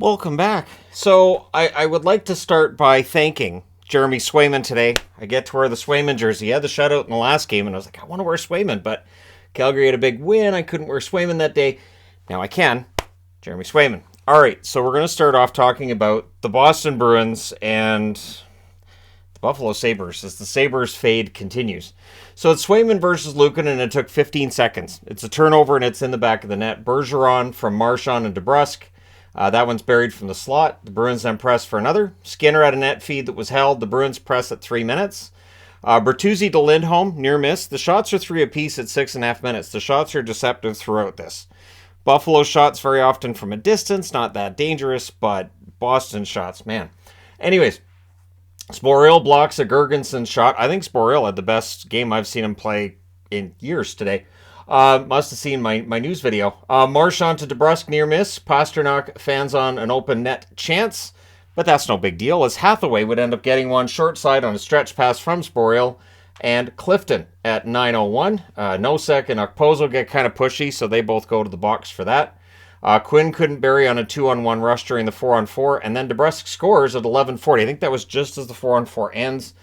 Welcome back. So I would like to start by thanking Jeremy Swayman today. I get to wear the Swayman jersey. He had the shutout in the last game, and I was like, I want to wear Swayman, but Calgary had a big win. I couldn't wear Swayman that day. Now I can. Jeremy Swayman. All right, so we're going to start off talking about the Boston Bruins and the Buffalo Sabres as the Sabres fade continues. So it's Swayman versus Lucan, and it took 15 seconds. It's a turnover, and it's in the back of the net. Bergeron from Marchand and DeBrusk. That one's buried from the slot. The Bruins then press for another. Skinner had a net feed that was held. The Bruins press at 3 minutes. Bertuzzi to Lindholm, near miss. The shots are 3 apiece at 6.5 minutes. The shots are deceptive throughout this. Buffalo shots very often from a distance, not that dangerous, but Boston shots, man. Anyways, Sporel blocks a Gergensen shot. I think Sporel had the best game I've seen him play in years today. Must have seen my news video. Marchand to DeBrusk near miss. Pasternak fans on an open net chance, but that's no big deal, as Hathaway would end up getting one short side on a stretch pass from Sporel. And Clifton at 9:01. Nosek and Okposo get kind of pushy, so they both go to the box for that. Quinn couldn't bury on a 2-on-1 rush during the 4-on-4, and then DeBrusk scores at 11:40. I think that was just as the 4-on-4 ends.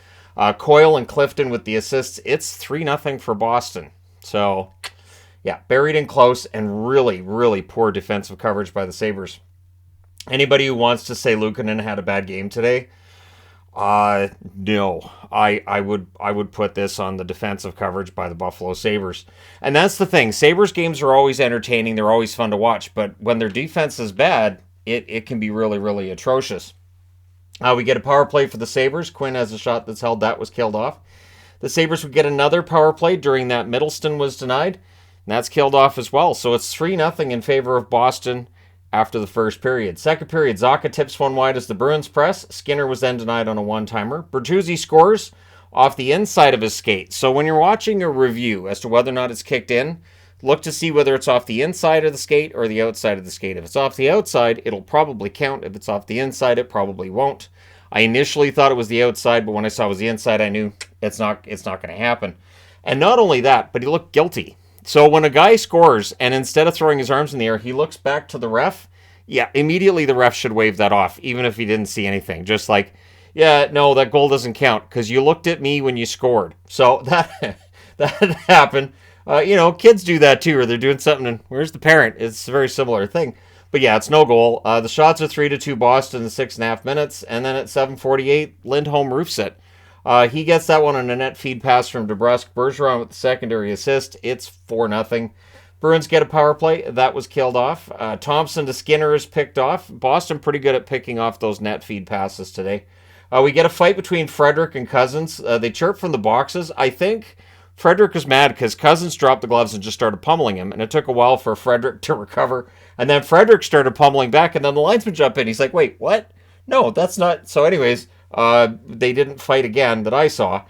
Coyle and Clifton with the assists. It's 3-0 for Boston. So, yeah, buried in close and really, really poor defensive coverage by the Sabres. Anybody who wants to say Luukkonen had a bad game today, no. I would put this on the defensive coverage by the Buffalo Sabres. And that's the thing. Sabres games are always entertaining. They're always fun to watch. But when their defense is bad, it can be really, really atrocious. We get a power play for the Sabres. Quinn has a shot that's held. That was killed off. The Sabres would get another power play during that. Middleston was denied. And that's killed off as well. So it's 3-0 in favor of Boston after the first period. Second period, Zacha tips one wide as the Bruins press. Skinner was then denied on a one-timer. Bertuzzi scores off the inside of his skate. So when you're watching a review as to whether or not it's kicked in, look to see whether it's off the inside of the skate or the outside of the skate. If it's off the outside, it'll probably count. If it's off the inside, it probably won't. I initially thought it was the outside, but when I saw it was the inside, I knew it's not going to happen. And not only that, but he looked guilty. So when a guy scores and instead of throwing his arms in the air, he looks back to the ref, yeah, immediately the ref should wave that off, even if he didn't see anything. Just like, yeah, no, that goal doesn't count because you looked at me when you scored. So that happened. Kids do that too, or they're doing something and where's the parent? It's a very similar thing. But yeah, it's no goal. The shots are 3-2 Boston in 6.5 minutes. And then at 7:48, Lindholm roofs it. He gets that one on a net feed pass from DeBrusk. Bergeron with the secondary assist. It's 4-0. Bruins get a power play. That was killed off. Thompson to Skinner is picked off. Boston pretty good at picking off those net feed passes today. We get a fight between Frederick and Cousins. They chirp from the boxes. I think Frederick was mad because Cousins dropped the gloves and just started pummeling him. And it took a while for Frederick to recover. And then Frederick started pummeling back. And then the linesman jumped in. He's like, wait, what? No, that's not. So anyways, they didn't fight again that I saw.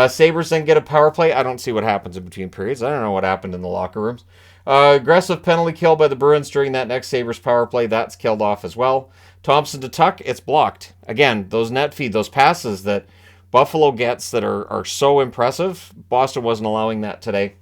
Sabres then get a power play. I don't see what happens in between periods. I don't know what happened in the locker rooms. Aggressive penalty kill by the Bruins during that next Sabres power play. That's killed off as well. Thompson to Tuck. It's blocked. Again, those net feed, those passes that Buffalo gets that are so impressive. Boston wasn't allowing that today.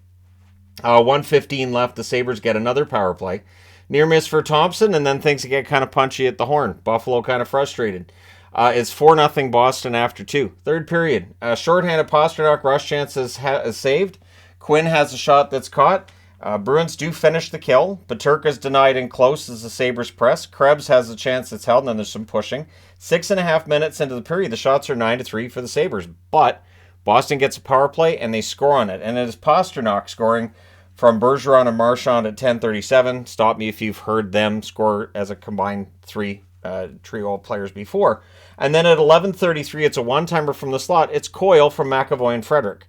1:15 left. The Sabres get another power play. Near miss for Thompson, and then things get kind of punchy at the horn. Buffalo kind of frustrated. It's 4-0 Boston after 2. Third period. Shorthanded Pasternak rush chances is saved. Quinn has a shot that's caught. Bruins do finish the kill. Peterka's denied in close as the Sabres press. Krebs has a chance that's held, and then there's some pushing. 6.5 minutes into the period, the shots are 9-3 for the Sabres. But Boston gets a power play, and they score on it. And it is Pasternak scoring from Bergeron and Marchand at 10:37. Stop me if you've heard them score as a combined trio of players before. And then at 11:33, it's a one-timer from the slot. It's Coyle from McAvoy and Frederick.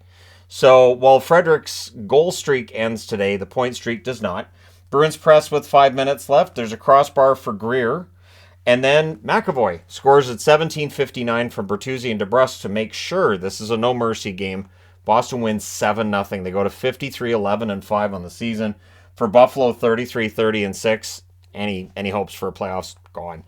So while Frederick's goal streak ends today, the point streak does not. Bruins press with 5 minutes left. There's a crossbar for Greer. And then McAvoy scores at 17:59 from Bertuzzi and DeBrusk to make sure this is a no-mercy game. Boston wins 7-0. They go to 53-11-5 on the season. For Buffalo, 33-30-6. Any hopes for playoffs gone.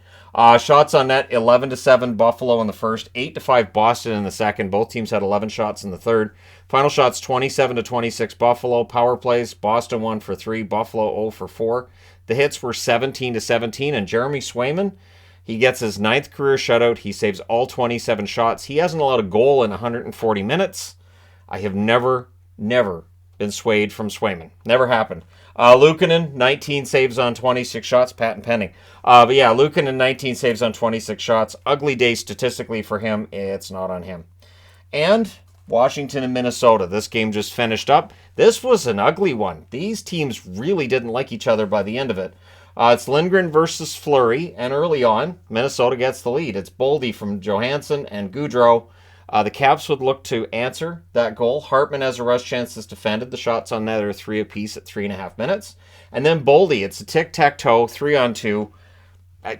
Shots on net, 11-7 Buffalo in the first, 8-5 Boston in the second. Both teams had 11 shots in the third. Final shots, 27-26 Buffalo. Power plays, Boston 1 for 3, Buffalo 0 for 4. The hits were 17-17, and Jeremy Swayman, he gets his 9th career shutout. He saves all 27 shots. He hasn't allowed a goal in 140 minutes. I have never been swayed from Swayman. Never happened. Luukkonen, 19 saves on 26 shots, patent pending. But yeah, Luukkonen, 19 saves on 26 shots. Ugly day statistically for him. It's not on him. And Washington and Minnesota. This game just finished up. This was an ugly one. These teams really didn't like each other by the end of it. It's Lindgren versus Fleury, and early on, Minnesota gets the lead. It's Boldy from Johansson and Gaudreau. The Caps would look to answer that goal. Hartman has a rush chance that's defended. The shots on net are 3 apiece at 3.5 minutes. And then Boldy, it's a tic-tac-toe, 3-on-2.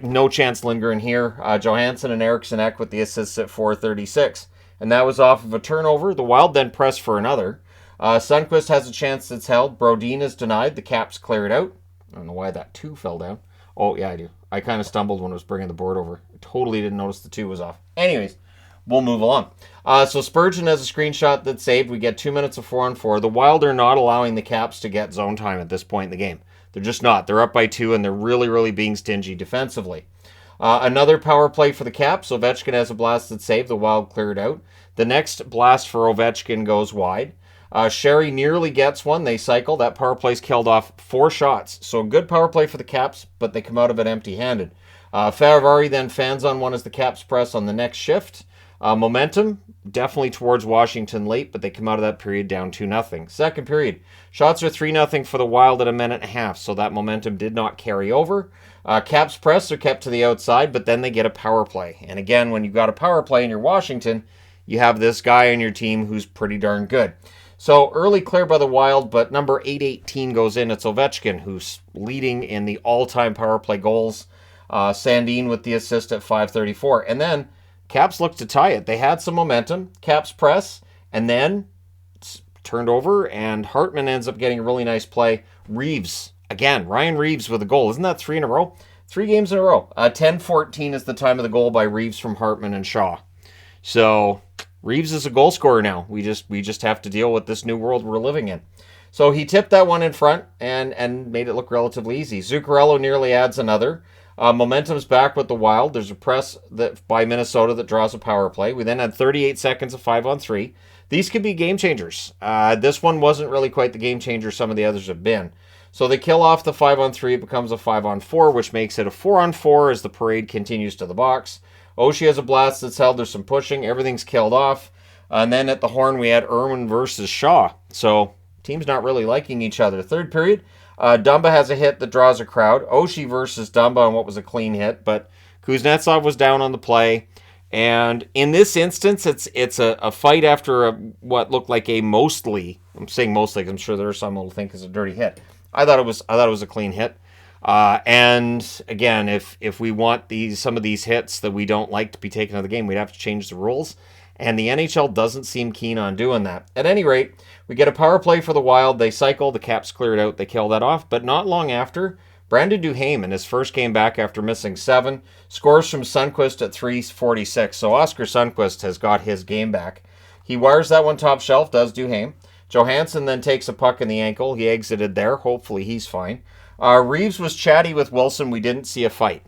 No chance Lindgren here. Johansson and Eriksson Ek with the assists at 4:36. And that was off of a turnover. The Wild then press for another. Sundqvist has a chance that's held. Brodin is denied. The Caps clear it out. I don't know why that 2 fell down. Oh, yeah, I do. I kind of stumbled when I was bringing the board over. I totally didn't notice the 2 was off. Anyways, we'll move along. So Spurgeon has a screenshot that's saved. We get 2 minutes of 4-on-4. The Wild are not allowing the Caps to get zone time at this point in the game. They're just not. They're up by 2, and they're really being stingy defensively. Another power play for the Caps. Ovechkin has a blasted save. The Wild cleared out. The next blast for Ovechkin goes wide. Sherry nearly gets one. They cycle. That power play's killed off 4 shots. So a good power play for the Caps, but they come out of it empty-handed. Faravari then fans on one as the Caps press on the next shift. Momentum, definitely towards Washington late, but they come out of that period down 2-0. Second period, shots are 3-0 for the Wild at a minute and a half, so that momentum did not carry over. Caps press are kept to the outside, but then they get a power play. And again, when you've got a power play in your Washington, you have this guy on your team who's pretty darn good. So early clear by the Wild, but number 818 goes in. It's Ovechkin, who's leading in the all-time power play goals. Sandin with the assist at 5:34. And then Caps look to tie it. They had some momentum. Caps press, and then it's turned over, and Hartman ends up getting a really nice play. Reeves, again, Ryan Reeves with a goal. Isn't that 3 in a row? 3 games in a row. 10:14 is the time of the goal by Reeves from Hartman and Shaw. So Reeves is a goal scorer now. We just have to deal with this new world we're living in. So he tipped that one in front and made it look relatively easy. Zuccarello nearly adds another. Momentum's back with the Wild. There's a press by Minnesota that draws a power play. We then had 38 seconds of 5-on-3. These could be game changers. This one wasn't really quite the game changer some of the others have been. So they kill off the 5-on-3. It becomes a 5-on-4, which makes it a 4-on-4 as the parade continues to the box. Oshie has a blast that's held. There's some pushing. Everything's killed off. And then at the horn, we had Irwin versus Shaw. So teams not really liking each other. Third period, Dumba has a hit that draws a crowd. Oshie versus Dumba on what was a clean hit, but Kuznetsov was down on the play. And in this instance, it's a fight after what looked like a mostly, I'm saying mostly because I'm sure there are some who will think it's a dirty hit. I thought it was a clean hit. And again, if we want some of these hits that we don't like to be taken out of the game, we'd have to change the rules. And the NHL doesn't seem keen on doing that. At any rate, we get a power play for the Wild. They cycle. The Caps clear it out. They kill that off. But not long after, Brandon Duhaime, in his first game back after missing 7, scores from Sundqvist at 3:46. So Oscar Sundqvist has got his game back. He wires that one top shelf, does Duhaime. Johansson then takes a puck in the ankle. He exited there. Hopefully he's fine. Reeves was chatty with Wilson. We didn't see a fight.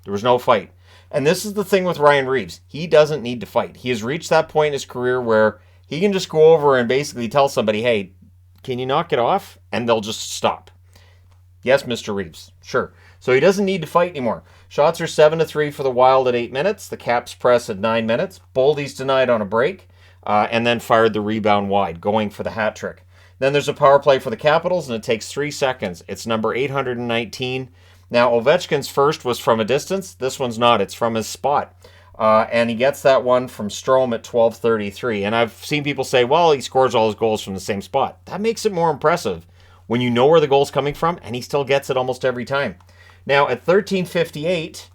There was no fight. And this is the thing with Ryan Reeves. He doesn't need to fight. He has reached that point in his career where he can just go over and basically tell somebody, hey, can you knock it off? And they'll just stop. Yes, Mr. Reeves. Sure. So he doesn't need to fight anymore. Shots are 7-3 for the Wild at 8 minutes. The Caps press at 9 minutes. Boldy's denied on a break. And then fired the rebound wide, going for the hat trick. Then there's a power play for the Capitals, and it takes 3 seconds. It's number 819. Now, Ovechkin's first was from a distance. This one's not. It's from his spot. And he gets that one from Strome at 12:33. And I've seen people say, well, he scores all his goals from the same spot. That makes it more impressive when you know where the goal's coming from, and he still gets it almost every time. Now, at 13:58,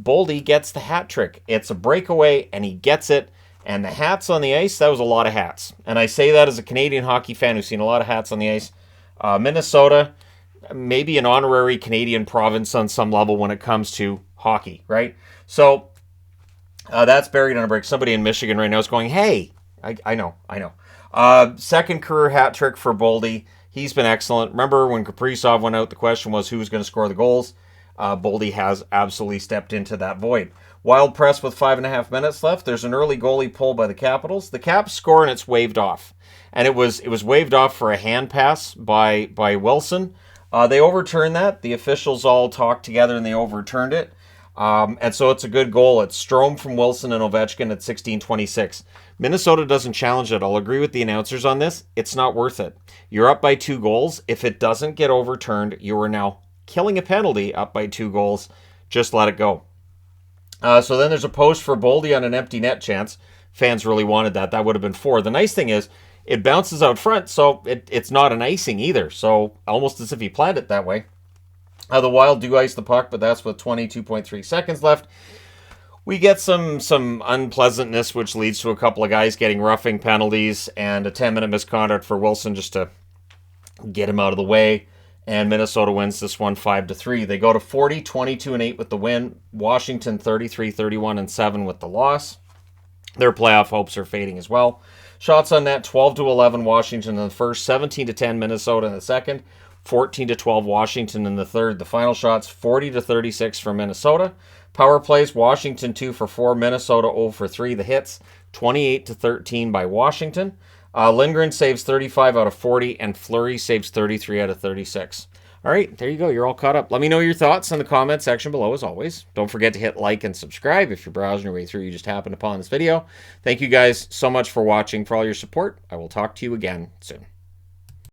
Boldy gets the hat trick. It's a breakaway, and he gets it. And the hats on the ice, that was a lot of hats. And I say that as a Canadian hockey fan who's seen a lot of hats on the ice. Minnesota, maybe an honorary Canadian province on some level when it comes to hockey, right? So that's buried on a break. Somebody in Michigan right now is going, hey, I know. Second career hat trick for Boldy. He's been excellent. Remember when Kaprizov went out, the question was who was going to score the goals. Boldy has absolutely stepped into that void. Wild press with 5.5 minutes left. There's an early goalie pull by the Capitals. The Caps score and it's waved off. And it was waved off for a hand pass by Wilson. They overturned that. The officials all talked together and they overturned it. And so it's a good goal. It's Strome from Wilson and Ovechkin at 16:26. Minnesota doesn't challenge it. I'll agree with the announcers on this. It's not worth it. You're up by 2 goals. If it doesn't get overturned, you are now killing a penalty up by 2 goals. Just let it go. So then there's a post for Boldy on an empty net chance. Fans really wanted that. That would have been 4. The nice thing is it bounces out front, so it's not an icing either. So almost as if he planned it that way. The Wild do ice the puck, but that's with 22.3 seconds left. We get some unpleasantness, which leads to a couple of guys getting roughing penalties and a 10-minute misconduct for Wilson just to get him out of the way. And Minnesota wins this one 5-3. They go to 40, 22-8 with the win. Washington 33, 31-7 with the loss. Their playoff hopes are fading as well. Shots on net 12-11 Washington in the first, 17-10 Minnesota in the second, 14-12 Washington in the third. The final shots 40-36 for Minnesota. Power plays Washington 2 for 4, Minnesota 0 for 3. The hits 28-13 by Washington. Lindgren saves 35 out of 40, and Fleury saves 33 out of 36. All right, there you go. You're all caught up. Let me know your thoughts in the comment section below, as always. Don't forget to hit like and subscribe if you're browsing your way through. You just happened upon this video. Thank you guys so much for watching, for all your support. I will talk to you again soon.